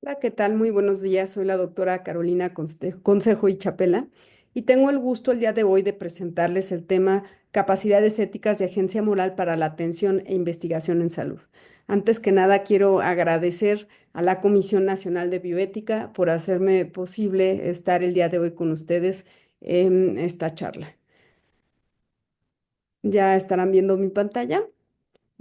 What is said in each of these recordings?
Hola, ¿qué tal? Muy buenos días. Soy la doctora Carolina Consejo y Chapela y tengo el gusto el día de hoy de presentarles el tema Capacidades éticas de agencia moral para la atención e investigación en salud. Antes que nada, quiero agradecer a la Comisión Nacional de Bioética por hacerme posible estar el día de hoy con ustedes en esta charla. Ya estarán viendo mi pantalla.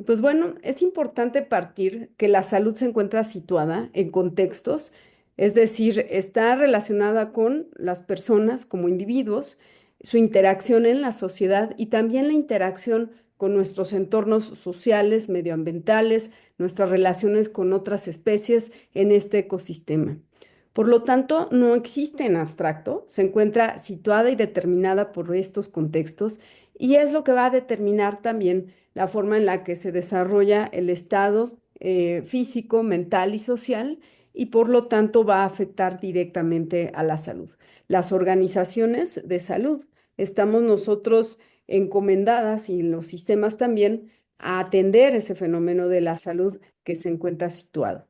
Pues bueno, es importante partir que la salud se encuentra situada en contextos, es decir, está relacionada con las personas como individuos, su interacción en la sociedad y también la interacción con nuestros entornos sociales, medioambientales, nuestras relaciones con otras especies en este ecosistema. Por lo tanto, no existe en abstracto, se encuentra situada y determinada por estos contextos y es lo que va a determinar también la forma en la que se desarrolla el estado físico, mental y social y por lo tanto va a afectar directamente a la salud. Las organizaciones de salud, estamos nosotros encomendadas y los sistemas también a atender ese fenómeno de la salud que se encuentra situado.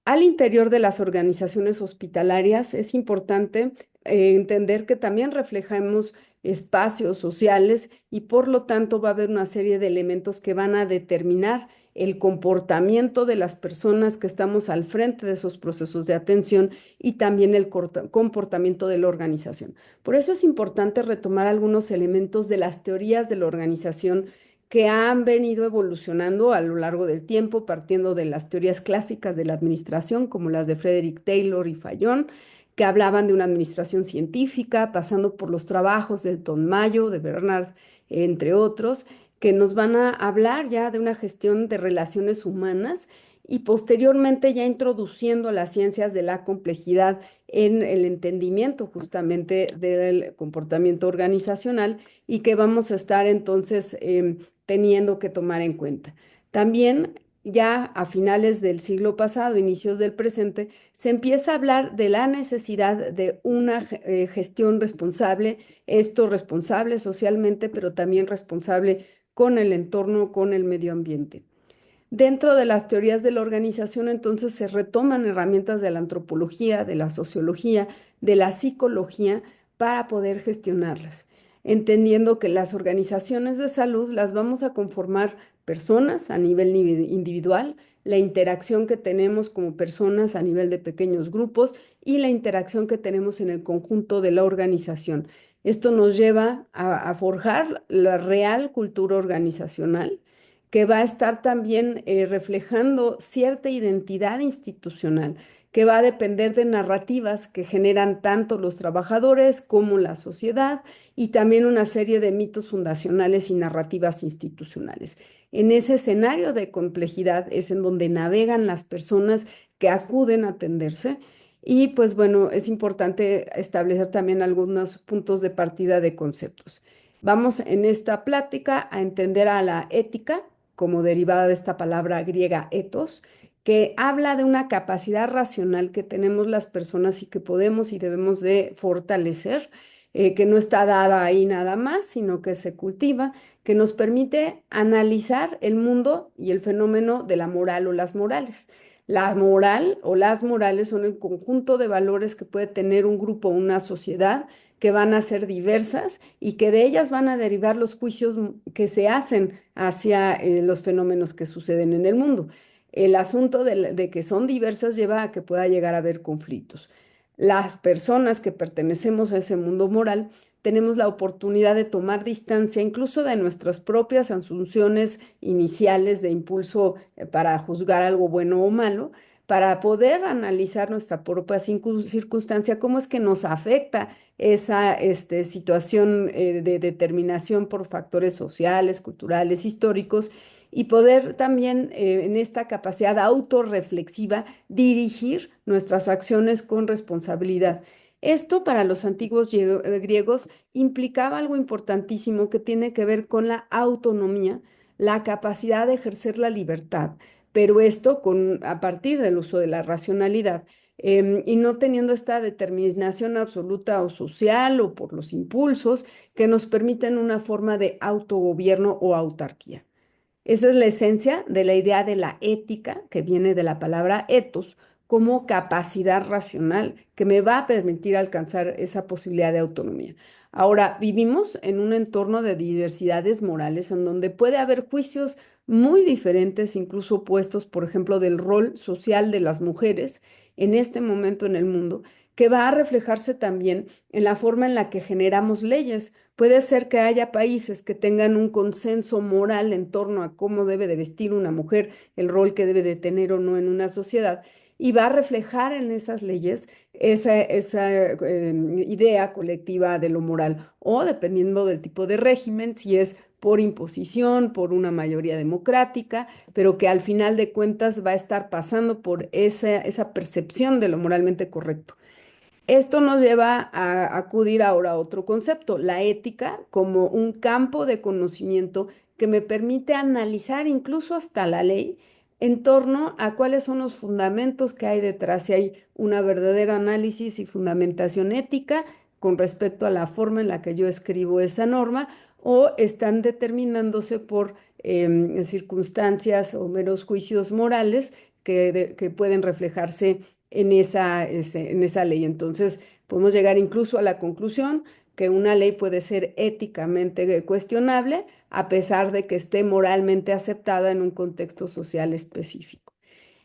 Al interior de las organizaciones hospitalarias es importante entender que también reflejamos espacios sociales y por lo tanto va a haber una serie de elementos que van a determinar el comportamiento de las personas que estamos al frente de esos procesos de atención y también el comportamiento de la organización. Por eso es importante retomar algunos elementos de las teorías de la organización que han venido evolucionando a lo largo del tiempo, partiendo de las teorías clásicas de la administración, como las de Frederick Taylor y Fayón, que hablaban de una administración científica, pasando por los trabajos del Mayo, de Bernard, entre otros, que nos van a hablar ya de una gestión de relaciones humanas y posteriormente ya introduciendo las ciencias de la complejidad en el entendimiento justamente del comportamiento organizacional y que vamos a estar entonces teniendo que tomar en cuenta. También ya a finales del siglo pasado, inicios del presente, se empieza a hablar de la necesidad de una gestión responsable, esto responsable socialmente, pero también responsable con el entorno, con el medio ambiente. Dentro de las teorías de la organización, entonces, se retoman herramientas de la antropología, de la sociología, de la psicología para poder gestionarlas, entendiendo que las organizaciones de salud las vamos a conformar personas a nivel individual, la interacción que tenemos como personas a nivel de pequeños grupos y la interacción que tenemos en el conjunto de la organización. Esto nos lleva a forjar la real cultura organizacional que va a estar también reflejando cierta identidad institucional, que va a depender de narrativas que generan tanto los trabajadores como la sociedad y también una serie de mitos fundacionales y narrativas institucionales. En ese escenario de complejidad es en donde navegan las personas que acuden a atenderse. Y pues bueno, es importante establecer también algunos puntos de partida de conceptos. Vamos en esta plática a entender a la ética como derivada de esta palabra griega ethos, que habla de una capacidad racional que tenemos las personas y que podemos y debemos de fortalecer, que no está dada ahí nada más, sino que se cultiva, que nos permite analizar el mundo y el fenómeno de la moral o las morales. La moral o las morales son el conjunto de valores que puede tener un grupo o una sociedad que van a ser diversas y que de ellas van a derivar los juicios que se hacen hacia los fenómenos que suceden en el mundo. El asunto de que son diversas lleva a que pueda llegar a haber conflictos. Las personas que pertenecemos a ese mundo moral tenemos la oportunidad de tomar distancia incluso de nuestras propias asunciones iniciales de impulso para juzgar algo bueno o malo, para poder analizar nuestra propia circunstancia, cómo es que nos afecta esa situación de determinación por factores sociales, culturales, históricos, y poder también en esta capacidad autorreflexiva dirigir nuestras acciones con responsabilidad. Esto para los antiguos griegos implicaba algo importantísimo que tiene que ver con la autonomía, la capacidad de ejercer la libertad, pero esto a partir del uso de la racionalidad y no teniendo esta determinación absoluta o social o por los impulsos que nos permiten una forma de autogobierno o autarquía. Esa es la esencia de la idea de la ética, que viene de la palabra ethos, como capacidad racional que me va a permitir alcanzar esa posibilidad de autonomía. Ahora, vivimos en un entorno de diversidades morales en donde puede haber juicios muy diferentes, incluso opuestos, por ejemplo, del rol social de las mujeres en este momento en el mundo, que va a reflejarse también en la forma en la que generamos leyes. Puede ser que haya países que tengan un consenso moral en torno a cómo debe de vestir una mujer, el rol que debe de tener o no en una sociedad, y va a reflejar en esas leyes esa idea colectiva de lo moral, o dependiendo del tipo de régimen, si es por imposición, por una mayoría democrática, pero que al final de cuentas va a estar pasando por esa percepción de lo moralmente correcto. Esto nos lleva a acudir ahora a otro concepto, la ética como un campo de conocimiento que me permite analizar incluso hasta la ley en torno a cuáles son los fundamentos que hay detrás, si hay una verdadera análisis y fundamentación ética con respecto a la forma en la que yo escribo esa norma o están determinándose por circunstancias o meros juicios morales que pueden reflejarse en esa ley. Entonces, podemos llegar incluso a la conclusión que una ley puede ser éticamente cuestionable a pesar de que esté moralmente aceptada en un contexto social específico.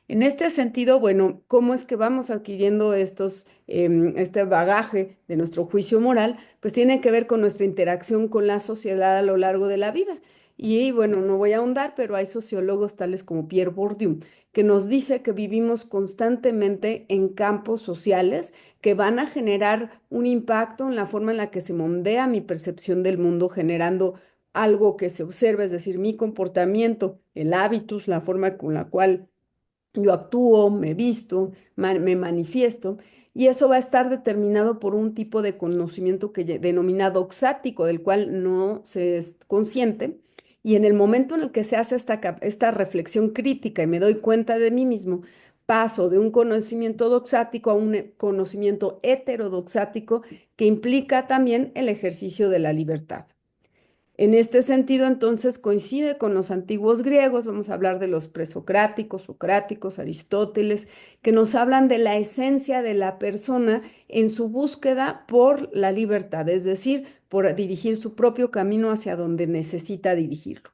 En este sentido, bueno, ¿cómo es que vamos adquiriendo este bagaje de nuestro juicio moral? Pues tiene que ver con nuestra interacción con la sociedad a lo largo de la vida. Y bueno, no voy a ahondar, pero hay sociólogos tales como Pierre Bourdieu, que nos dice que vivimos constantemente en campos sociales que van a generar un impacto en la forma en la que se moldea mi percepción del mundo, generando algo que se observa, es decir, mi comportamiento, el hábitus, la forma con la cual yo actúo, me visto, me manifiesto, y eso va a estar determinado por un tipo de conocimiento que denomina doxático, del cual no se es consciente. Y en el momento en el que se hace esta reflexión crítica y me doy cuenta de mí mismo, paso de un conocimiento doxático a un conocimiento heterodoxático que implica también el ejercicio de la libertad. En este sentido, entonces, coincide con los antiguos griegos, vamos a hablar de los presocráticos, socráticos, Aristóteles, que nos hablan de la esencia de la persona en su búsqueda por la libertad, es decir, por dirigir su propio camino hacia donde necesita dirigirlo.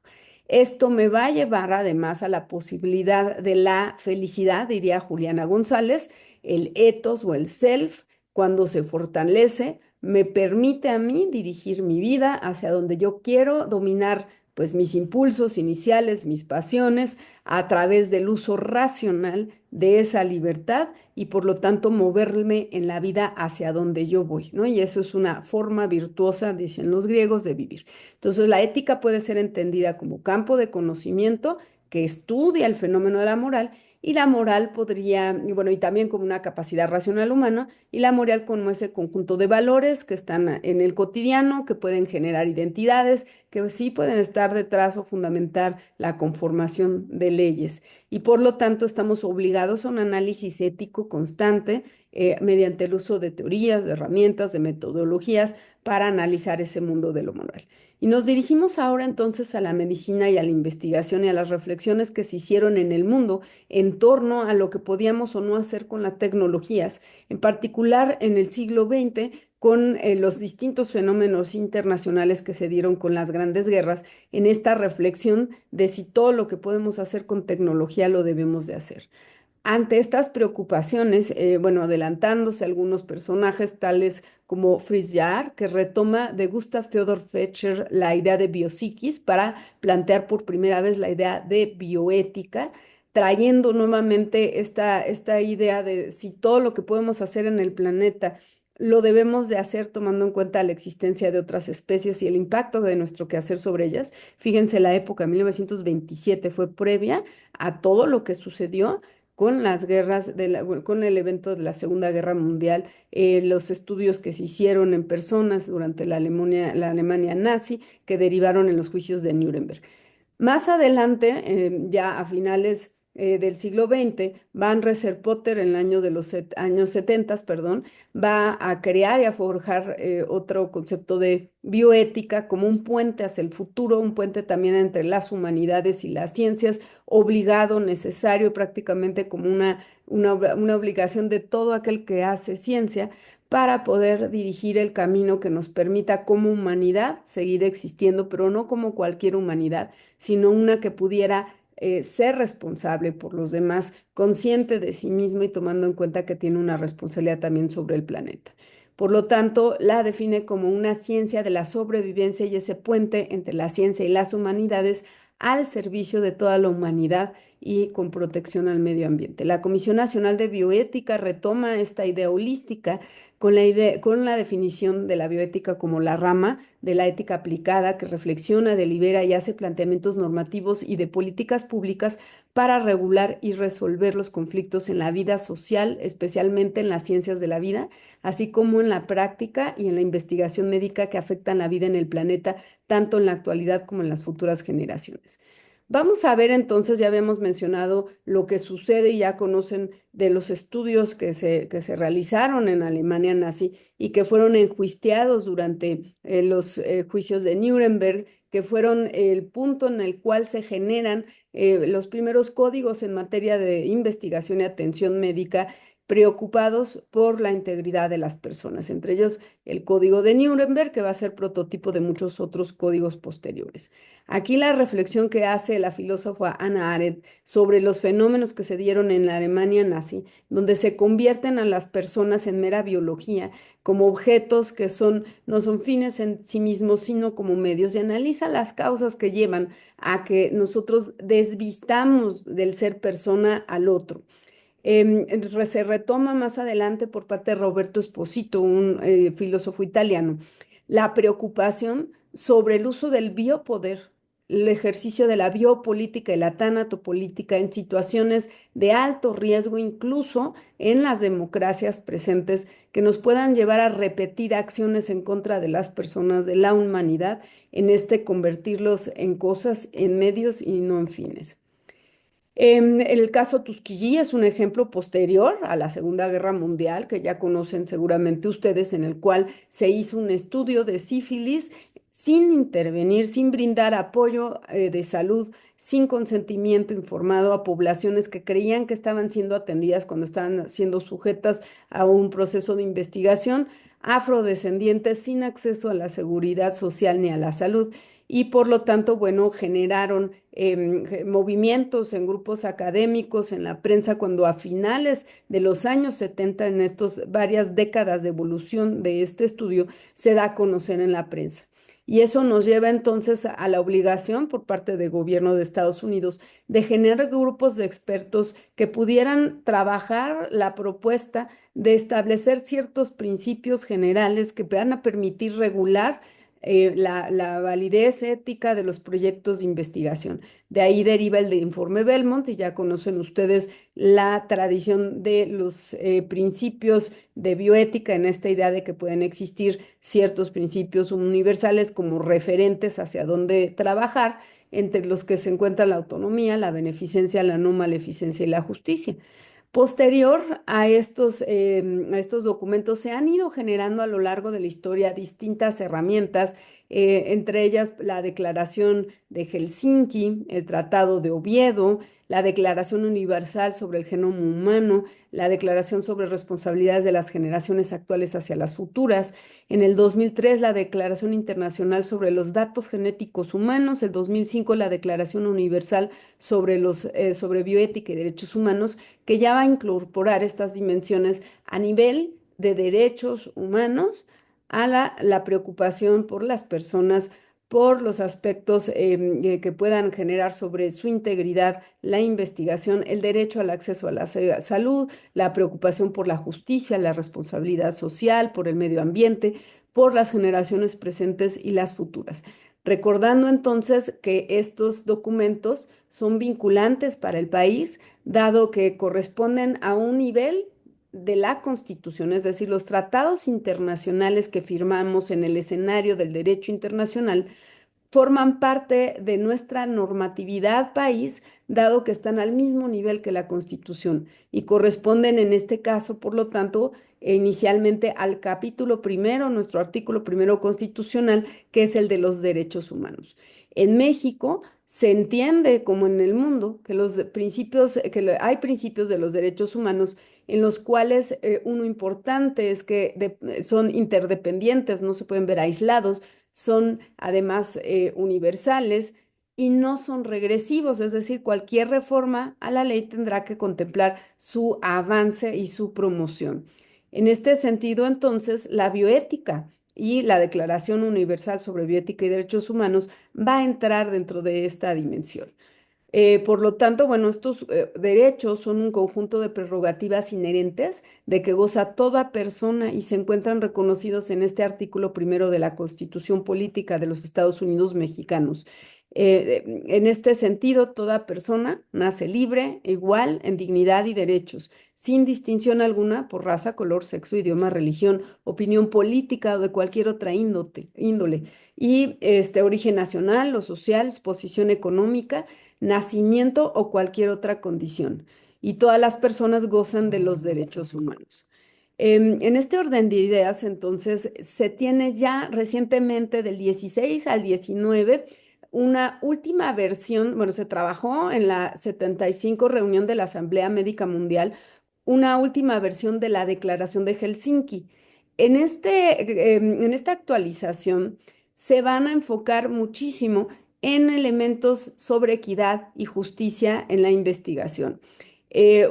Esto me va a llevar además a la posibilidad de la felicidad, diría Juliana González, el ethos o el self, cuando se fortalece me permite a mí dirigir mi vida hacia donde yo quiero, dominar pues mis impulsos iniciales, mis pasiones, a través del uso racional de esa libertad y por lo tanto moverme en la vida hacia donde yo voy, ¿no? Y eso es una forma virtuosa, dicen los griegos, de vivir. Entonces la ética puede ser entendida como campo de conocimiento que estudia el fenómeno de la moral y la moral podría, y bueno, y también como una capacidad racional humana, y la moral como ese conjunto de valores que están en el cotidiano, que pueden generar identidades, que sí pueden estar detrás o fundamentar la conformación de leyes. Y por lo tanto estamos obligados a un análisis ético constante mediante el uso de teorías, de herramientas, de metodologías para analizar ese mundo de lo moral. Y nos dirigimos ahora entonces a la medicina y a la investigación y a las reflexiones que se hicieron en el mundo en torno a lo que podíamos o no hacer con las tecnologías, en particular en el siglo XX, con los distintos fenómenos internacionales que se dieron con las grandes guerras, en esta reflexión de si todo lo que podemos hacer con tecnología lo debemos de hacer. Ante estas preocupaciones, bueno, adelantándose algunos personajes tales como Fritz Jaar, que retoma de Gustav Theodor Fetscher la idea de biopsiquis para plantear por primera vez la idea de bioética, trayendo nuevamente esta idea de si todo lo que podemos hacer en el planeta lo debemos de hacer tomando en cuenta la existencia de otras especies y el impacto de nuestro quehacer sobre ellas. Fíjense, la época 1927 fue previa a todo lo que sucedió con las guerras, bueno, con el evento de la Segunda Guerra Mundial, los estudios que se hicieron en personas durante la Alemania nazi, que derivaron en los juicios de Nuremberg. Más adelante, ya a finales del siglo XX, Van Potter en el año de los años 70, perdón, va a crear y a forjar otro concepto de bioética como un puente hacia el futuro, un puente también entre las humanidades y las ciencias, obligado, necesario, prácticamente como una obligación de todo aquel que hace ciencia para poder dirigir el camino que nos permita como humanidad seguir existiendo, pero no como cualquier humanidad, sino una que pudiera ser responsable por los demás, consciente de sí mismo y tomando en cuenta que tiene una responsabilidad también sobre el planeta. Por lo tanto, la define como una ciencia de la sobrevivencia y ese puente entre la ciencia y las humanidades al servicio de toda la humanidad y con protección al medio ambiente. La Comisión Nacional de Bioética retoma esta idea holística con la definición de la bioética como la rama de la ética aplicada que reflexiona, delibera y hace planteamientos normativos y de políticas públicas para regular y resolver los conflictos en la vida social, especialmente en las ciencias de la vida, así como en la práctica y en la investigación médica que afectan la vida en el planeta, tanto en la actualidad como en las futuras generaciones. Vamos a ver entonces, ya habíamos mencionado lo que sucede y ya conocen de los estudios que se realizaron en Alemania nazi y que fueron enjuiciados durante los juicios de Nuremberg, que fueron el punto en el cual se generan los primeros códigos en materia de investigación y atención médica preocupados por la integridad de las personas, entre ellos el Código de Nuremberg, que va a ser prototipo de muchos otros códigos posteriores. Aquí la reflexión que hace la filósofa Hannah Arendt sobre los fenómenos que se dieron en la Alemania nazi, donde se convierten a las personas en mera biología, como objetos que no son fines en sí mismos, sino como medios, y analiza las causas que llevan a que nosotros desvistamos del ser persona al otro. Se retoma más adelante por parte de Roberto Esposito, un filósofo italiano, la preocupación sobre el uso del biopoder, el ejercicio de la biopolítica y la tanatopolítica en situaciones de alto riesgo, incluso en las democracias presentes, que nos puedan llevar a repetir acciones en contra de las personas, de la humanidad, en convertirlos en cosas, en medios y no en fines. El caso Tuskegee es un ejemplo posterior a la Segunda Guerra Mundial, que ya conocen seguramente ustedes, en el cual se hizo un estudio de sífilis sin intervenir, sin brindar apoyo de salud, sin consentimiento informado a poblaciones que creían que estaban siendo atendidas cuando estaban siendo sujetas a un proceso de investigación, afrodescendientes sin acceso a la seguridad social ni a la salud y por lo tanto, bueno, generaron movimientos en grupos académicos, en la prensa, cuando a finales de los años 70, en estas varias décadas de evolución de este estudio, se da a conocer en la prensa. Y eso nos lleva entonces a la obligación por parte del gobierno de Estados Unidos de generar grupos de expertos que pudieran trabajar la propuesta de establecer ciertos principios generales que van a permitir regular la validez ética de los proyectos de investigación. De ahí deriva el de informe Belmont y ya conocen ustedes la tradición de los principios de bioética en esta idea de que pueden existir ciertos principios universales como referentes hacia dónde trabajar, entre los que se encuentra la autonomía, la beneficencia, la no maleficencia y la justicia. Posterior a estos documentos se han ido generando a lo largo de la historia distintas herramientas, entre ellas la Declaración de Helsinki, el Tratado de Oviedo, la Declaración Universal sobre el Genoma Humano, la Declaración sobre Responsabilidades de las Generaciones Actuales hacia las Futuras. En el 2003, la Declaración Internacional sobre los Datos Genéticos Humanos. El 2005, la Declaración Universal sobre Bioética y Derechos Humanos, que ya va a incorporar estas dimensiones a nivel de derechos humanos a la preocupación por las personas, por los aspectos que puedan generar sobre su integridad, la investigación, el derecho al acceso a la salud, la preocupación por la justicia, la responsabilidad social, por el medio ambiente, por las generaciones presentes y las futuras. Recordando entonces que estos documentos son vinculantes para el país, dado que corresponden a un nivel de la Constitución, es decir, los tratados internacionales que firmamos en el escenario del derecho internacional forman parte de nuestra normatividad país, dado que están al mismo nivel que la Constitución y corresponden en este caso, por lo tanto, inicialmente al capítulo primero, nuestro artículo primero constitucional, que es el de los derechos humanos. En México se entiende, como en el mundo, que los principios, hay principios de los derechos humanos en los cuales uno importante es que son interdependientes, no se pueden ver aislados, son además universales y no son regresivos, es decir, cualquier reforma a la ley tendrá que contemplar su avance y su promoción. En este sentido, entonces, la bioética y la Declaración Universal sobre Bioética y Derechos Humanos va a entrar dentro de esta dimensión. Por lo tanto, bueno, estos derechos son un conjunto de prerrogativas inherentes de que goza toda persona y se encuentran reconocidos en este artículo primero de la Constitución Política de los Estados Unidos Mexicanos. En este sentido, toda persona nace libre, igual en dignidad y derechos, sin distinción alguna por raza, color, sexo, idioma, religión, opinión política o de cualquier otra índole, y origen nacional o social, posición económica, nacimiento o cualquier otra condición. Y todas las personas gozan de los derechos humanos. En este orden de ideas, entonces, se tiene ya recientemente del 16 al 19 una última versión, bueno, se trabajó en la 75 reunión de la Asamblea Médica Mundial, una última versión de la Declaración de Helsinki. En esta actualización se van a enfocar muchísimo en elementos sobre equidad y justicia en la investigación.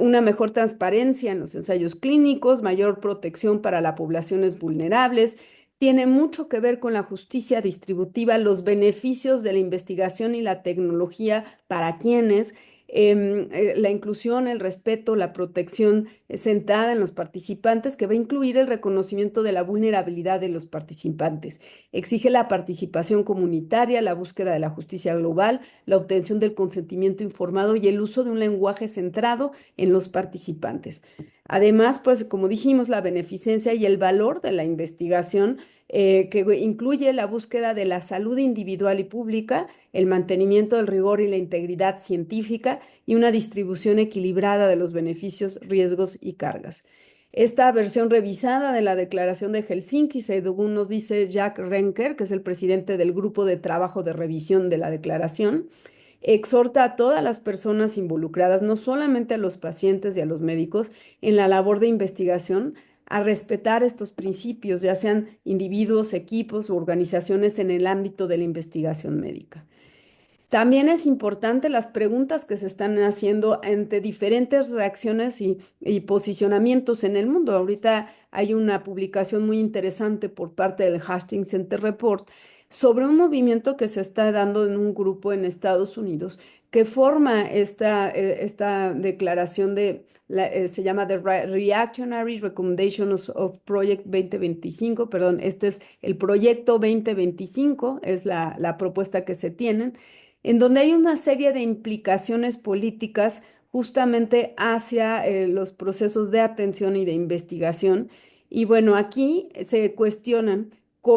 Una mejor transparencia en los ensayos clínicos, mayor protección para las poblaciones vulnerables. Tiene mucho que ver con la justicia distributiva, los beneficios de la investigación y la tecnología para quienes, la inclusión, el respeto, la protección centrada en los participantes, que va a incluir el reconocimiento de la vulnerabilidad de los participantes. Exige la participación comunitaria, la búsqueda de la justicia global, la obtención del consentimiento informado y el uso de un lenguaje centrado en los participantes. Además, pues como dijimos, la beneficencia y el valor de la investigación que incluye la búsqueda de la salud individual y pública, el mantenimiento del rigor y la integridad científica y una distribución equilibrada de los beneficios, riesgos y cargas. Esta versión revisada de la Declaración de Helsinki, según nos dice Jack Renker, que es el presidente del Grupo de Trabajo de Revisión de la Declaración, exhorta a todas las personas involucradas, no solamente a los pacientes y a los médicos, en la labor de investigación, a respetar estos principios, ya sean individuos, equipos u organizaciones en el ámbito de la investigación médica. También es importante las preguntas que se están haciendo ante diferentes reacciones y posicionamientos en el mundo. Ahorita hay una publicación muy interesante por parte del Hastings Center Report sobre un movimiento que se está dando en un grupo en Estados Unidos que forma esta declaración se llama The Reactionary Recommendations of Project 2025, perdón, este es el proyecto 2025, es la propuesta que se tienen en donde hay una serie de implicaciones políticas justamente hacia los procesos de atención y de investigación. Y bueno, aquí se cuestionan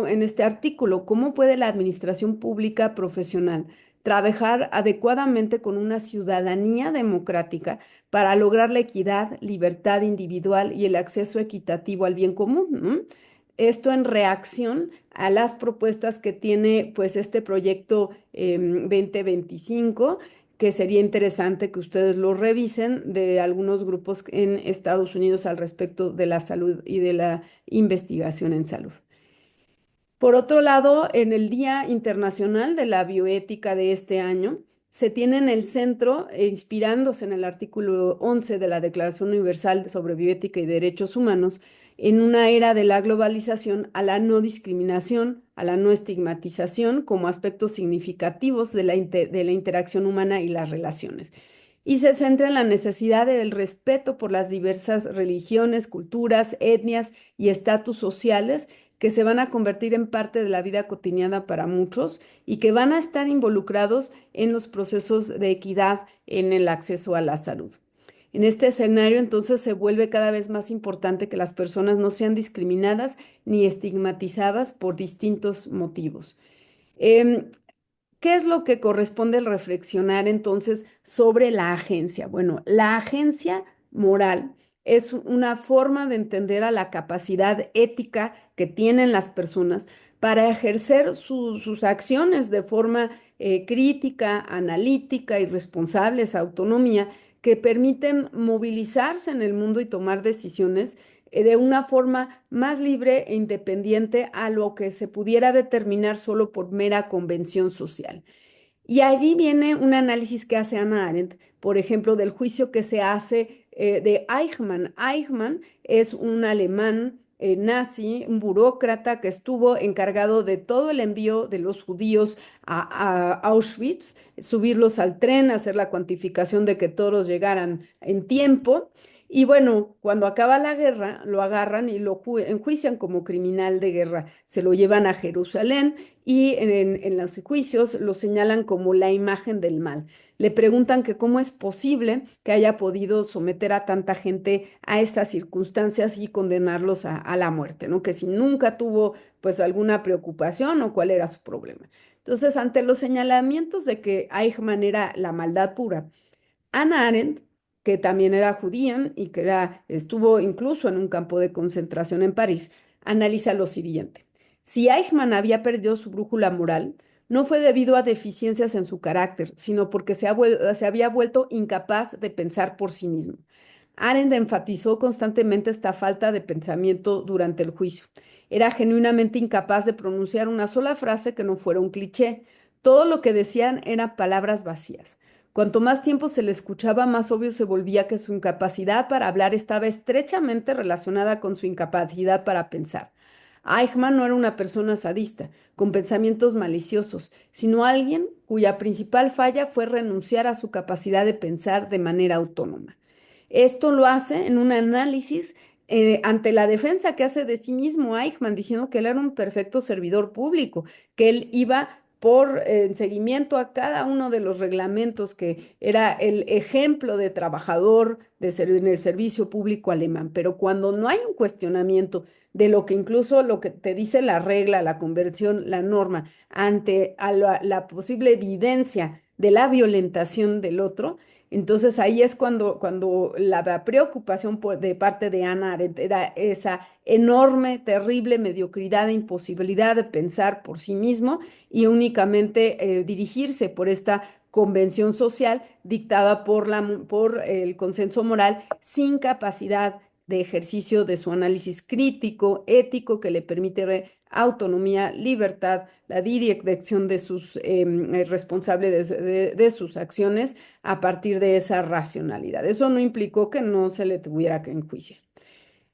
en este artículo cómo puede la administración pública profesional trabajar adecuadamente con una ciudadanía democrática para lograr la equidad, libertad individual y el acceso equitativo al bien común, ¿no? Esto en reacción a las propuestas que tiene pues este proyecto 2025, que sería interesante que ustedes lo revisen de algunos grupos en Estados Unidos al respecto de la salud y de la investigación en salud. Por otro lado, en el Día Internacional de la Bioética de este año, se tiene en el centro, inspirándose en el artículo 11 de la Declaración Universal sobre Bioética y Derechos Humanos, en una era de la globalización, a la no discriminación, a la no estigmatización como aspectos significativos de de la interacción humana y las relaciones. Y se centra en la necesidad del respeto por las diversas religiones, culturas, etnias y estatus sociales que se van a convertir en parte de la vida cotidiana para muchos y que van a estar involucrados en los procesos de equidad en el acceso a la salud. En este escenario, entonces, se vuelve cada vez más importante que las personas no sean discriminadas ni estigmatizadas por distintos motivos. Em, ¿Qué es lo que corresponde reflexionar entonces sobre la agencia? Bueno, la agencia moral es una forma de entender a la capacidad ética que tienen las personas para ejercer sus acciones de forma crítica, analítica y responsable, esa autonomía, que permiten movilizarse en el mundo y tomar decisiones de una forma más libre e independiente a lo que se pudiera determinar solo por mera convención social. Y allí viene un análisis que hace Hannah Arendt, por ejemplo, del juicio que se hace de Eichmann. Eichmann es un alemán nazi, un burócrata que estuvo encargado de todo el envío de los judíos a Auschwitz, subirlos al tren, hacer la cuantificación de que todos llegaran en tiempo. Y bueno, cuando acaba la guerra, lo agarran y lo enjuician como criminal de guerra. Se lo llevan a Jerusalén y en los juicios lo señalan como la imagen del mal. Le preguntan que cómo es posible que haya podido someter a tanta gente a estas circunstancias y condenarlos a la muerte, ¿no? Que si nunca tuvo pues alguna preocupación o cuál era su problema. Entonces, ante los señalamientos de que Eichmann era la maldad pura, Hannah Arendt, que también era judía y que estuvo incluso en un campo de concentración en París, analiza lo siguiente. Si Eichmann había perdido su brújula moral, no fue debido a deficiencias en su carácter, sino porque se había vuelto incapaz de pensar por sí mismo. Arendt enfatizó constantemente esta falta de pensamiento durante el juicio. Era genuinamente incapaz de pronunciar una sola frase que no fuera un cliché. Todo lo que decían eran palabras vacías. Cuanto más tiempo se le escuchaba, más obvio se volvía que su incapacidad para hablar estaba estrechamente relacionada con su incapacidad para pensar. Eichmann no era una persona sadista, con pensamientos maliciosos, sino alguien cuya principal falla fue renunciar a su capacidad de pensar de manera autónoma. Esto lo hace en un análisis ante la defensa que hace de sí mismo Eichmann, diciendo que él era un perfecto servidor público, que él iba por seguimiento a cada uno de los reglamentos, que era el ejemplo de trabajador en el servicio público alemán. Pero cuando no hay un cuestionamiento de lo que incluso lo que te dice la regla, la conversión, la norma, ante a la posible evidencia de la violentación del otro, entonces ahí es cuando la preocupación de parte de Hannah Arendt era esa enorme, terrible mediocridad e imposibilidad de pensar por sí mismo y únicamente dirigirse por esta convención social dictada por el consenso moral sin capacidad de ejercicio de su análisis crítico, ético, que le permite autonomía, libertad, la dirección de sus responsable de sus acciones a partir de esa racionalidad. Eso no implicó que no se le tuviera que enjuiciar.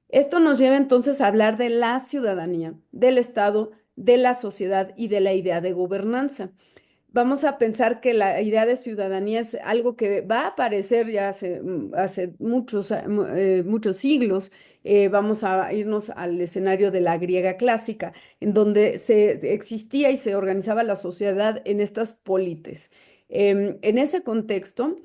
Esto nos lleva entonces a hablar de la ciudadanía, del Estado, de la sociedad y de la idea de gobernanza. Vamos a pensar que la idea de ciudadanía es algo que va a aparecer ya hace muchos siglos. Vamos a irnos al escenario de la griega clásica, en donde se existía y se organizaba la sociedad en estas polites. En ese contexto,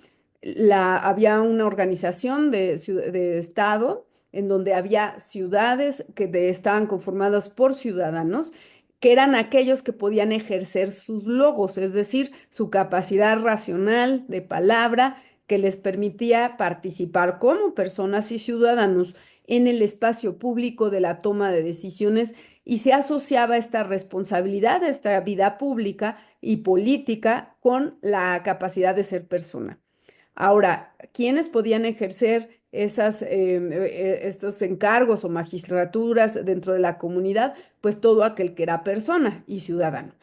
había una organización de Estado en donde había ciudades estaban conformadas por ciudadanos que eran aquellos que podían ejercer sus logos, es decir, su capacidad racional de palabra que les permitía participar como personas y ciudadanos en el espacio público de la toma de decisiones y se asociaba esta responsabilidad, esta vida pública y política con la capacidad de ser persona. Ahora, ¿quiénes podían ejercer estos encargos o magistraturas dentro de la comunidad? Pues todo aquel que era persona y ciudadano.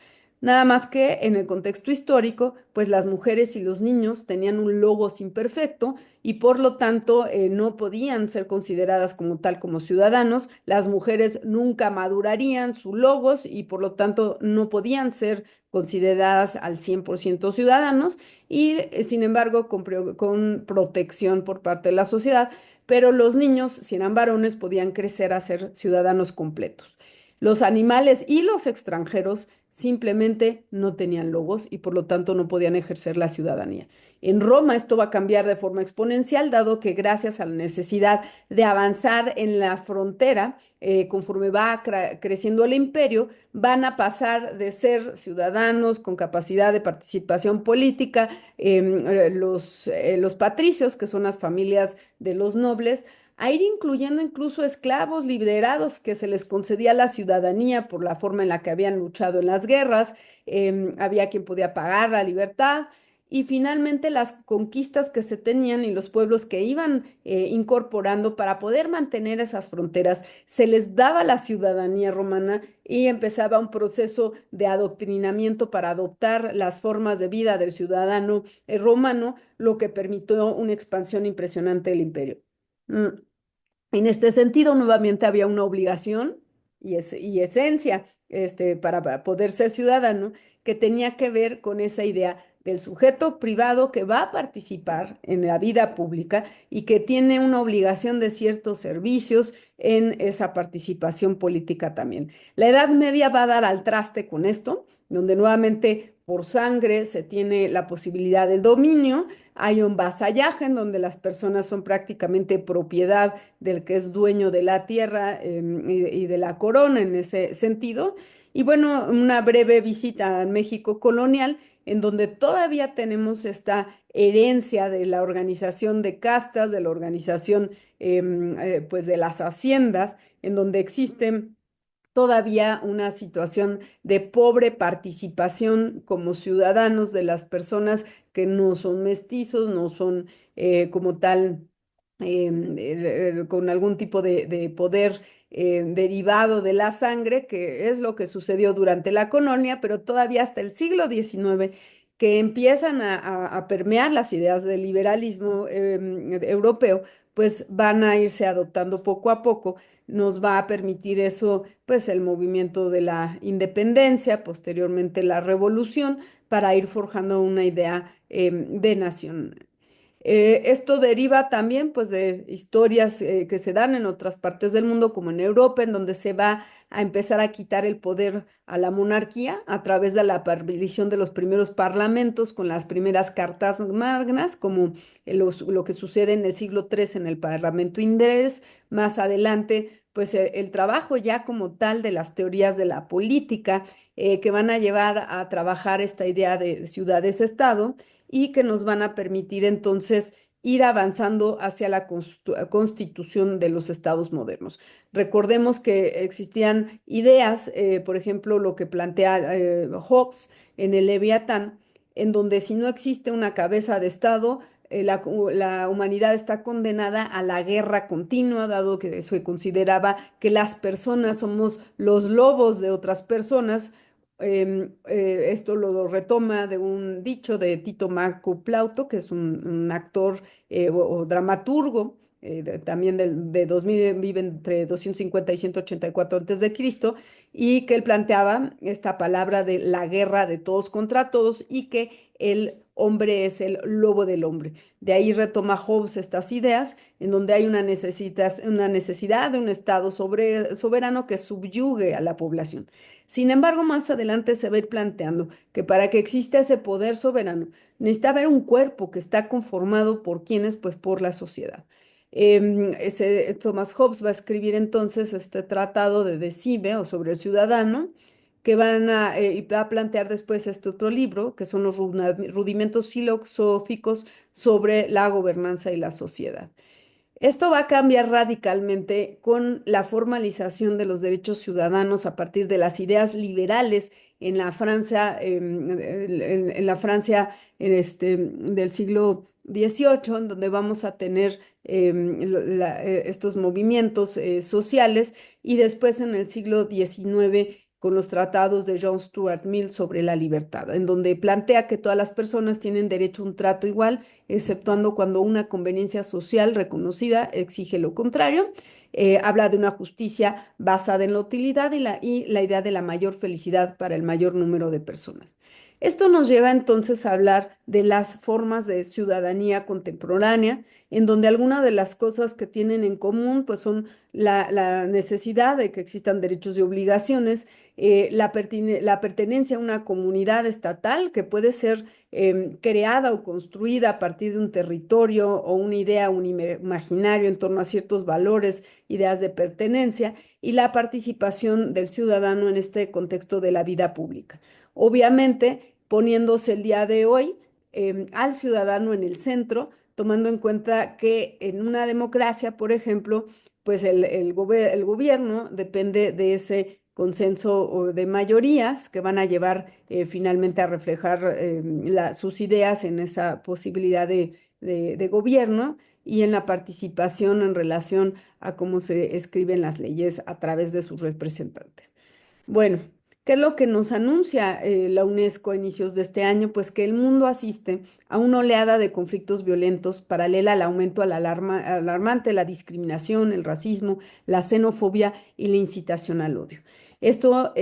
Nada más que en el contexto histórico, pues las mujeres y los niños tenían un logos imperfecto y por lo tanto no podían ser consideradas como tal como ciudadanos. Las mujeres nunca madurarían su logos y por lo tanto no podían ser consideradas al 100% ciudadanos y sin embargo con protección por parte de la sociedad, pero los niños, si eran varones, podían crecer a ser ciudadanos completos. Los animales y los extranjeros simplemente no tenían logos y por lo tanto no podían ejercer la ciudadanía. En Roma esto va a cambiar de forma exponencial, dado que gracias a la necesidad de avanzar en la frontera, conforme va creciendo el imperio, van a pasar de ser ciudadanos con capacidad de participación política, los patricios, que son las familias de los nobles, a ir incluyendo incluso esclavos liberados que se les concedía la ciudadanía por la forma en la que habían luchado en las guerras. Había quien podía pagar la libertad. Y finalmente las conquistas que se tenían y los pueblos que iban incorporando para poder mantener esas fronteras, se les daba la ciudadanía romana y empezaba un proceso de adoctrinamiento para adoptar las formas de vida del ciudadano romano, lo que permitió una expansión impresionante del imperio. Mm. En este sentido, nuevamente había una obligación y esencia para poder ser ciudadano que tenía que ver con esa idea del sujeto privado que va a participar en la vida pública y que tiene una obligación de ciertos servicios en esa participación política también. La Edad Media va a dar al traste con esto, donde nuevamente por sangre se tiene la posibilidad de dominio, hay un vasallaje en donde las personas son prácticamente propiedad del que es dueño de la tierra y de la corona en ese sentido. Y bueno, una breve visita a México colonial, en donde todavía tenemos esta herencia de la organización de castas, de la organización pues de las haciendas, en donde existen todavía una situación de pobre participación como ciudadanos de las personas que no son mestizos, no son como tal con algún tipo de poder derivado de la sangre, que es lo que sucedió durante la colonia, pero todavía hasta el siglo XIX que empiezan a permear las ideas del liberalismo europeo, pues van a irse adoptando poco a poco. Nos va a permitir eso, pues el movimiento de la independencia, posteriormente la revolución, para ir forjando una idea de nación. Esto deriva también pues de historias que se dan en otras partes del mundo, como en Europa, en donde se va a empezar a quitar el poder a la monarquía a través de la aparición de los primeros parlamentos con las primeras cartas magnas, como lo que sucede en el siglo III en el Parlamento inglés. Más adelante, pues el trabajo ya como tal de las teorías de la política que van a llevar a trabajar esta idea de ciudades-estado y que nos van a permitir entonces ir avanzando hacia la constitución de los estados modernos. Recordemos que existían ideas, por ejemplo, lo que plantea Hobbes en el Leviatán, en donde si no existe una cabeza de estado, la humanidad está condenada a la guerra continua, dado que se consideraba que las personas somos los lobos de otras personas. Esto lo retoma de un dicho de Tito Marco Plauto, que es un actor o dramaturgo, también de 2000, vive entre 250 y 184 antes de Cristo, y que él planteaba esta palabra de la guerra de todos contra todos y que el hombre es el lobo del hombre. De ahí retoma Hobbes estas ideas, en donde hay una necesidad de un Estado soberano que subyugue a la población. Sin embargo, más adelante se va a ir planteando que para que exista ese poder soberano, necesita haber un cuerpo que está conformado por quienes, pues por la sociedad. Thomas Hobbes va a escribir entonces este tratado de Cive o sobre el ciudadano, que y va a plantear después este otro libro, que son los rudimentos filosóficos sobre la gobernanza y la sociedad. Esto va a cambiar radicalmente con la formalización de los derechos ciudadanos a partir de las ideas liberales en la Francia, en la Francia del siglo XVIII, en donde vamos a tener estos movimientos sociales, y después en el siglo XIX con los tratados de John Stuart Mill sobre la libertad, en donde plantea que todas las personas tienen derecho a un trato igual, exceptuando cuando una conveniencia social reconocida exige lo contrario. Habla de una justicia basada en la utilidad y la idea de la mayor felicidad para el mayor número de personas. Esto nos lleva entonces a hablar de las formas de ciudadanía contemporánea, en donde algunas de las cosas que tienen en común pues son la necesidad de que existan derechos y obligaciones, la pertenencia a una comunidad estatal que puede ser creada o construida a partir de un territorio o una idea, un imaginario en torno a ciertos valores, ideas de pertenencia, y la participación del ciudadano en este contexto de la vida pública. Obviamente, poniéndose el día de hoy al ciudadano en el centro, tomando en cuenta que en una democracia, por ejemplo, pues el gobierno depende de ese consenso o de mayorías que van a llevar finalmente a reflejar sus ideas en esa posibilidad de gobierno y en la participación en relación a cómo se escriben las leyes a través de sus representantes. Bueno, ¿qué es lo que nos anuncia la UNESCO a inicios de este año? Pues que el mundo asiste a una oleada de conflictos violentos paralela al aumento alarmante de la discriminación, el racismo, la xenofobia y la incitación al odio. Esto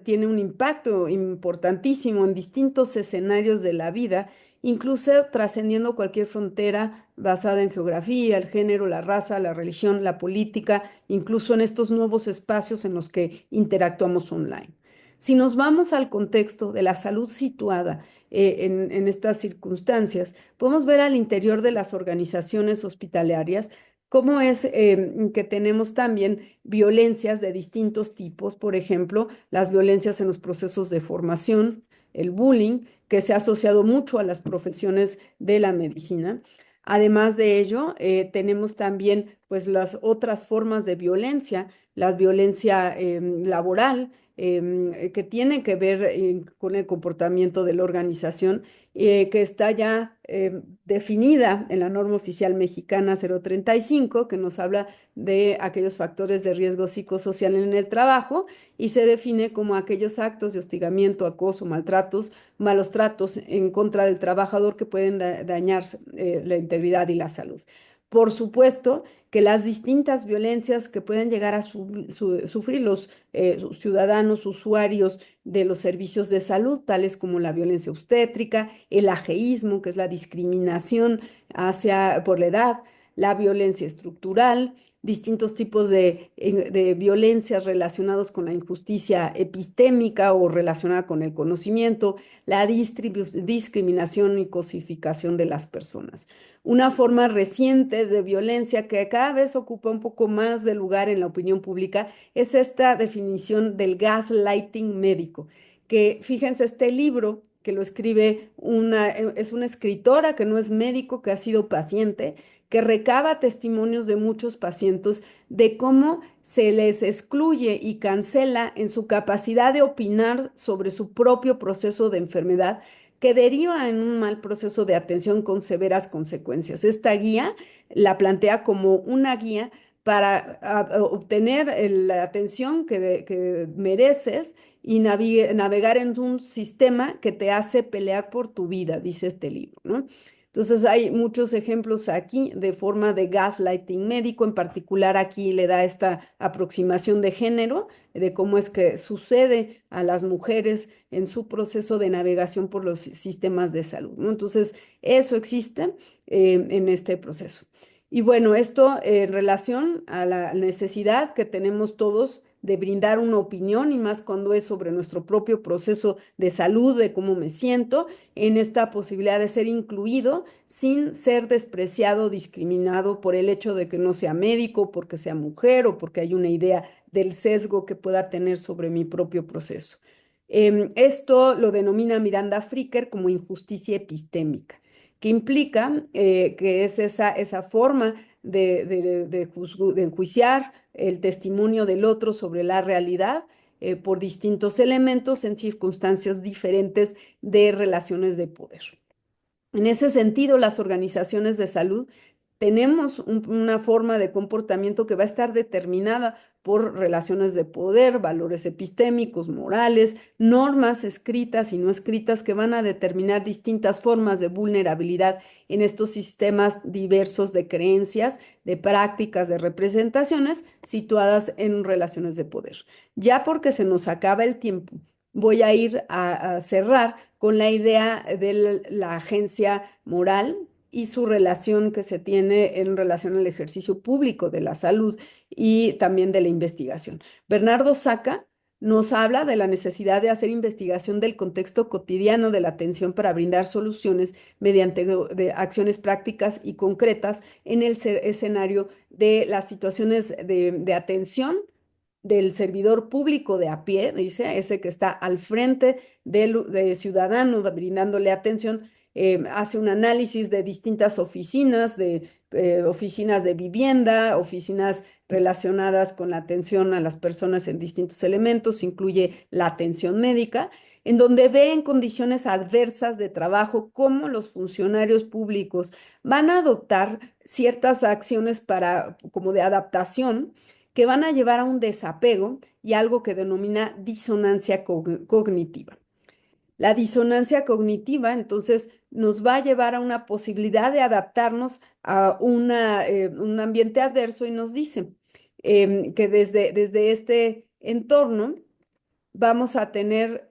tiene un impacto importantísimo en distintos escenarios de la vida, incluso trascendiendo cualquier frontera basada en geografía, el género, la raza, la religión, la política, incluso en estos nuevos espacios en los que interactuamos online. Si nos vamos al contexto de la salud situada en estas circunstancias, podemos ver al interior de las organizaciones hospitalarias cómo es que tenemos también violencias de distintos tipos, por ejemplo, las violencias en los procesos de formación, el bullying, que se ha asociado mucho a las profesiones de la medicina. Además de ello, tenemos también pues las otras formas de violencia, la violencia laboral, que tiene que ver con el comportamiento de la organización, que está ya definida en la norma oficial mexicana 035, que nos habla de aquellos factores de riesgo psicosocial en el trabajo y se define como aquellos actos de hostigamiento, acoso, maltratos, malos tratos en contra del trabajador que pueden dañar la integridad y la salud. Por supuesto que las distintas violencias que pueden llegar a sufrir los ciudadanos, usuarios de los servicios de salud, tales como la violencia obstétrica, el ajeísmo, que es la discriminación por la edad, la violencia estructural, distintos tipos de violencias relacionados con la injusticia epistémica o relacionada con el conocimiento, la discriminación y cosificación de las personas. Una forma reciente de violencia que cada vez ocupa un poco más de lugar en la opinión pública es esta definición del gaslighting médico, que fíjense, este libro que lo escribe es una escritora que no es médico, que ha sido paciente, que recaba testimonios de muchos pacientes de cómo se les excluye y cancela en su capacidad de opinar sobre su propio proceso de enfermedad que deriva en un mal proceso de atención con severas consecuencias. Esta guía la plantea como una guía para obtener la atención que mereces y navegar en un sistema que te hace pelear por tu vida, dice este libro, ¿no? Entonces hay muchos ejemplos aquí de forma de gaslighting médico, en particular aquí le da esta aproximación de género, de cómo es que sucede a las mujeres en su proceso de navegación por los sistemas de salud, ¿no? Entonces, eso existe en este proceso. Y bueno, esto en relación a la necesidad que tenemos todos de brindar una opinión y más cuando es sobre nuestro propio proceso de salud, de cómo me siento, en esta posibilidad de ser incluido sin ser despreciado, discriminado por el hecho de que no sea médico, porque sea mujer o porque hay una idea del sesgo que pueda tener sobre mi propio proceso. Esto lo denomina Miranda Fricker como injusticia epistémica, que implica que es esa forma de enjuiciar el testimonio del otro sobre la realidad por distintos elementos en circunstancias diferentes de relaciones de poder. En ese sentido, las organizaciones de salud tenemos una forma de comportamiento que va a estar determinada por relaciones de poder, valores epistémicos, morales, normas escritas y no escritas que van a determinar distintas formas de vulnerabilidad en estos sistemas diversos de creencias, de prácticas, de representaciones situadas en relaciones de poder. Ya porque se nos acaba el tiempo, voy a ir a cerrar con la idea de la agencia moral y su relación que se tiene en relación al ejercicio público de la salud y también de la investigación. Bernardo Saca nos habla de la necesidad de hacer investigación del contexto cotidiano de la atención para brindar soluciones mediante de acciones prácticas y concretas en el escenario de las situaciones de atención del servidor público de a pie, dice, ese que está al frente de ciudadano brindándole atención, hace un análisis de distintas oficinas, de oficinas de vivienda, oficinas relacionadas con la atención a las personas en distintos elementos, incluye la atención médica, en donde ve en condiciones adversas de trabajo cómo los funcionarios públicos van a adoptar ciertas acciones para, como de adaptación que van a llevar a un desapego y algo que denomina disonancia cognitiva. La disonancia cognitiva, entonces, nos va a llevar a una posibilidad de adaptarnos a un ambiente adverso y nos dice que desde este entorno vamos a tener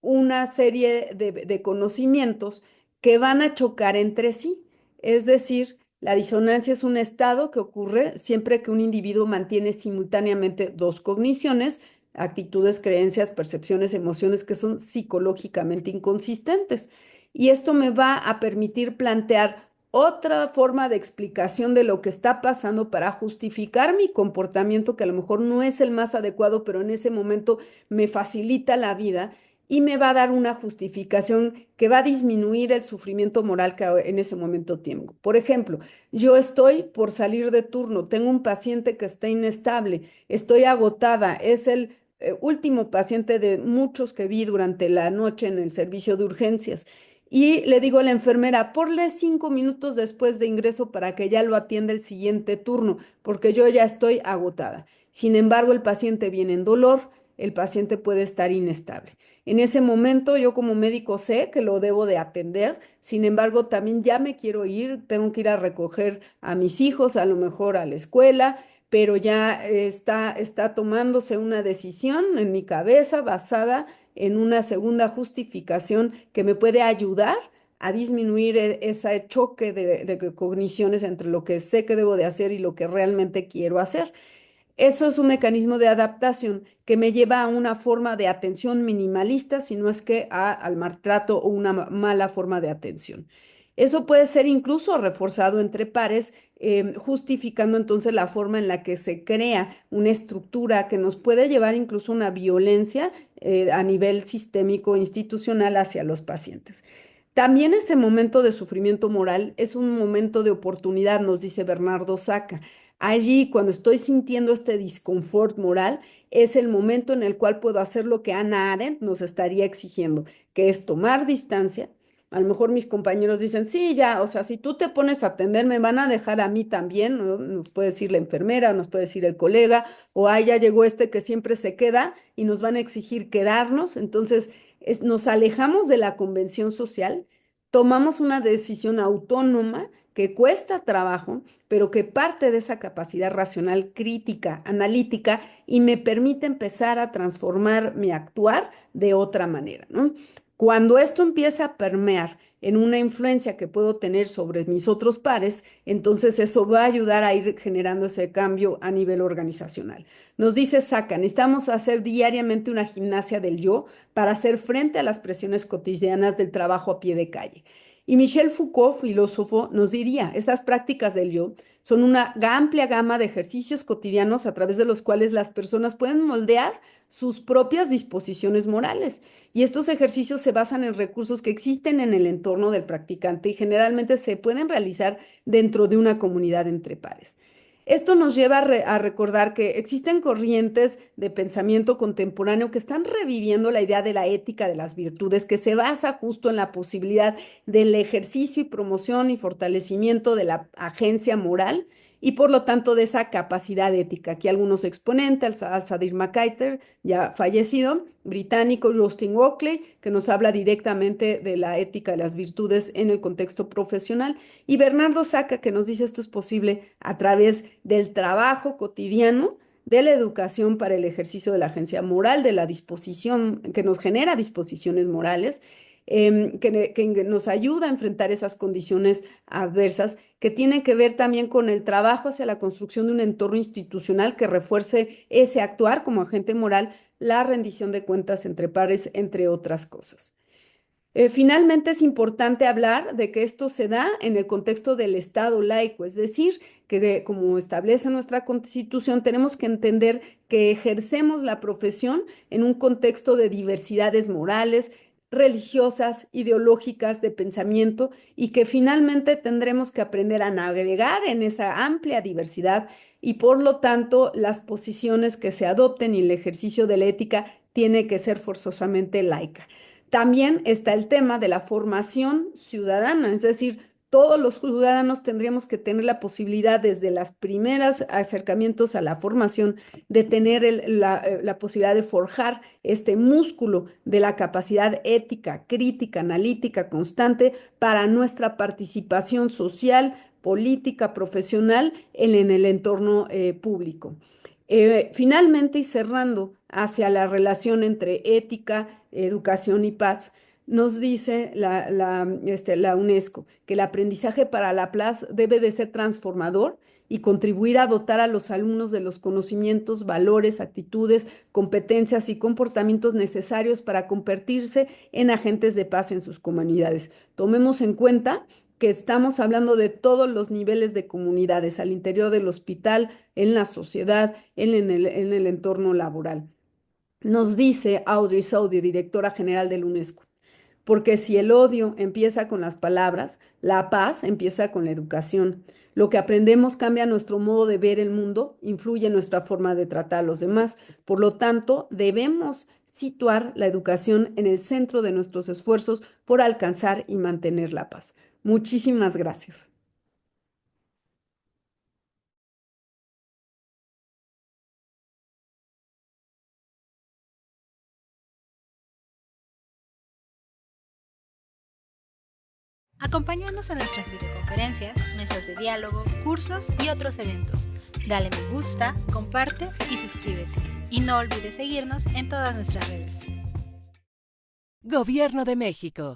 una serie de conocimientos que van a chocar entre sí. Es decir, la disonancia es un estado que ocurre siempre que un individuo mantiene simultáneamente dos cogniciones, actitudes, creencias, percepciones, emociones que son psicológicamente inconsistentes. Y esto me va a permitir plantear otra forma de explicación de lo que está pasando para justificar mi comportamiento, que a lo mejor no es el más adecuado, pero en ese momento me facilita la vida y me va a dar una justificación que va a disminuir el sufrimiento moral que en ese momento tengo. Por ejemplo, yo estoy por salir de turno, tengo un paciente que está inestable, estoy agotada, es el último paciente de muchos que vi durante la noche en el servicio de urgencias. Y le digo a la enfermera, ponle 5 minutos después de ingreso para que ya lo atienda el siguiente turno, porque yo ya estoy agotada. Sin embargo, el paciente viene en dolor, el paciente puede estar inestable. En ese momento yo como médico sé que lo debo de atender, sin embargo también ya me quiero ir, tengo que ir a recoger a mis hijos, a lo mejor a la escuela, pero ya está tomándose una decisión en mi cabeza basada en una segunda justificación que me puede ayudar a disminuir ese choque de cogniciones entre lo que sé que debo de hacer y lo que realmente quiero hacer. Eso es un mecanismo de adaptación que me lleva a una forma de atención minimalista, si no es que al maltrato o una mala forma de atención. Eso puede ser incluso reforzado entre pares, justificando entonces la forma en la que se crea una estructura que nos puede llevar incluso a una violencia a nivel sistémico institucional hacia los pacientes. También ese momento de sufrimiento moral es un momento de oportunidad, nos dice Bernardo Saca. Allí, cuando estoy sintiendo este disconfort moral, es el momento en el cual puedo hacer lo que Hannah Arendt nos estaría exigiendo, que es tomar distancia. A lo mejor mis compañeros dicen, sí, ya, o sea, si tú te pones a atender, me van a dejar a mí también, ¿no? Nos puede decir la enfermera, nos puede decir el colega, o ah, ya llegó este que siempre se queda y nos van a exigir quedarnos. Entonces, nos alejamos de la convención social, tomamos una decisión autónoma que cuesta trabajo, pero que parte de esa capacidad racional crítica, analítica, y me permite empezar a transformar mi actuar de otra manera, ¿no? Cuando esto empieza a permear en una influencia que puedo tener sobre mis otros pares, entonces eso va a ayudar a ir generando ese cambio a nivel organizacional. Nos dice Saca, necesitamos hacer diariamente una gimnasia del yo para hacer frente a las presiones cotidianas del trabajo a pie de calle. Y Michel Foucault, filósofo, nos diría, esas prácticas del yo son una amplia gama de ejercicios cotidianos a través de los cuales las personas pueden moldear sus propias disposiciones morales. Y estos ejercicios se basan en recursos que existen en el entorno del practicante y generalmente se pueden realizar dentro de una comunidad entre pares. Esto nos lleva a recordar que existen corrientes de pensamiento contemporáneo que están reviviendo la idea de la ética de las virtudes, que se basa justo en la posibilidad del ejercicio y promoción y fortalecimiento de la agencia moral y por lo tanto de esa capacidad ética. Aquí algunos exponentes, Al-Sadir MacArthur, ya fallecido, británico, Justin Oakley, que nos habla directamente de la ética de las virtudes en el contexto profesional, y Bernardo Saca, que nos dice esto es posible a través del trabajo cotidiano de la educación para el ejercicio de la agencia moral, de la disposición, que nos genera disposiciones morales, que nos ayuda a enfrentar esas condiciones adversas, que tienen que ver también con el trabajo hacia la construcción de un entorno institucional que refuerce ese actuar como agente moral, la rendición de cuentas entre pares, entre otras cosas. Finalmente, es importante hablar de que esto se da en el contexto del Estado laico, es decir, que como establece nuestra Constitución, tenemos que entender que ejercemos la profesión en un contexto de diversidades morales, religiosas, ideológicas, de pensamiento, y que finalmente tendremos que aprender a navegar en esa amplia diversidad y por lo tanto las posiciones que se adopten y el ejercicio de la ética tiene que ser forzosamente laica. También está el tema de la formación ciudadana, es decir, todos los ciudadanos tendríamos que tener la posibilidad desde las primeras acercamientos a la formación de tener la posibilidad de forjar este músculo de la capacidad ética, crítica, analítica, constante para nuestra participación social, política, profesional en el entorno público. Finalmente, y cerrando hacia la relación entre ética, educación y paz, nos dice la UNESCO que el aprendizaje para la paz debe de ser transformador y contribuir a dotar a los alumnos de los conocimientos, valores, actitudes, competencias y comportamientos necesarios para convertirse en agentes de paz en sus comunidades. Tomemos en cuenta que estamos hablando de todos los niveles de comunidades, al interior del hospital, en la sociedad, en el entorno laboral. Nos dice Audrey Saudy, directora general del UNESCO, porque si el odio empieza con las palabras, la paz empieza con la educación. Lo que aprendemos cambia nuestro modo de ver el mundo, influye en nuestra forma de tratar a los demás. Por lo tanto, debemos situar la educación en el centro de nuestros esfuerzos por alcanzar y mantener la paz. Muchísimas gracias. Acompáñanos en nuestras videoconferencias, mesas de diálogo, cursos y otros eventos. Dale me gusta, comparte y suscríbete. Y no olvides seguirnos en todas nuestras redes. Gobierno de México.